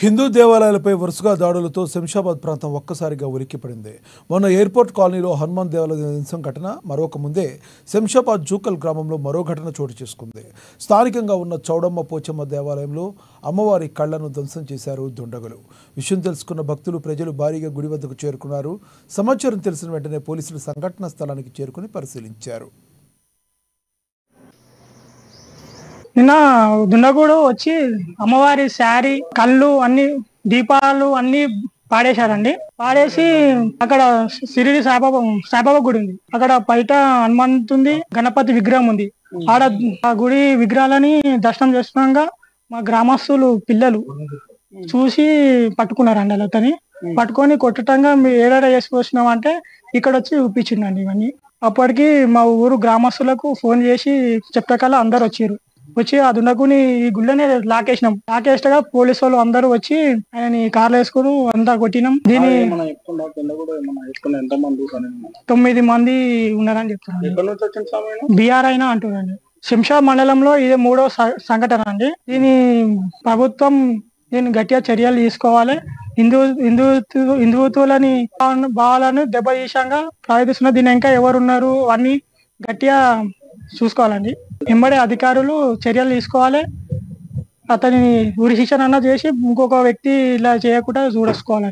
హిందూ దేవాలయాలపై వరుసగా దాడులతో శంషాబాద్ ప్రాంతం ఒక్కసారిగా ఉలిక్కిపడింది. మొన్న ఎయిర్పోర్ట్ కాలనీలో హనుమాన్ దేవాలయ ధ్వంసం ఘటన, మరొక ముందే శంషాబాద్ జూకల్ గ్రామంలో మరో ఘటన చోటు చేసుకుంది. స్థానికంగా ఉన్న చౌడమ్మ పోచమ్మ దేవాలయంలో అమ్మవారి కళ్లను ధ్వంసం చేశారు దుండగులు. విషయం తెలుసుకున్న భక్తులు, ప్రజలు భారీగా గుడి వద్దకు చేరుకున్నారు. సమాచారం తెలిసిన వెంటనే పోలీసులు సంఘటనా స్థలానికి చేరుకుని పరిశీలించారు. నిన్న దుండగుడు వచ్చి అమ్మవారి శారీ, కళ్ళు, అన్ని దీపాలు అన్ని పాడేశారండి. పాడేసి అక్కడ సిరిడి సాయిబాబా గుడి ఉంది, అక్కడ బయట హనుమంతుంది, గణపతి విగ్రహం ఉంది. ఆడ ఆ గుడి విగ్రహాలని దర్శనం చేస్తున్నాగా మా గ్రామస్తులు పిల్లలు చూసి పట్టుకున్నారండి. అతని పట్టుకొని కొట్టటంగా మీరు ఏడాడ చేసుకొచ్చినాం అంటే ఇక్కడ వచ్చి చూపించిండండి ఇవన్నీ. అప్పటికి మా ఊరు గ్రామస్తులకు ఫోన్ చేసి చెప్పకల్లా అందరు వచ్చి ఆ దుండగుని ఈ గుళ్ళనే లాకేసినాం. లాకేస్టగా పోలీసు వాళ్ళు అందరూ వచ్చి ఆయన కార్లు వేసుకుని అంతా కొట్టినాం. దీని 9 మంది ఉన్నారని చెప్తున్నారు. బీఆర్ అయినా అంటున్నారండి. శంషాబాద్ మండలంలో ఇది 3వ సంఘటన అండి. దీని ప్రభుత్వం గట్టిగా చర్యలు తీసుకోవాలి. హిందుత్వాలని భావాలను దెబ్బతీసంగా ప్రయత్నిస్తున్న దీని ఇంకా ఎవరున్నారు అన్ని గట్టిగా చూసుకోవాలండి. వెంబడే అధికారులు చర్యలు తీసుకోవాలి. అతని ఉరి శిక్షణ చేసి ఇంకొక వ్యక్తి ఇలా చేయకుండా చూసుకోవాలి.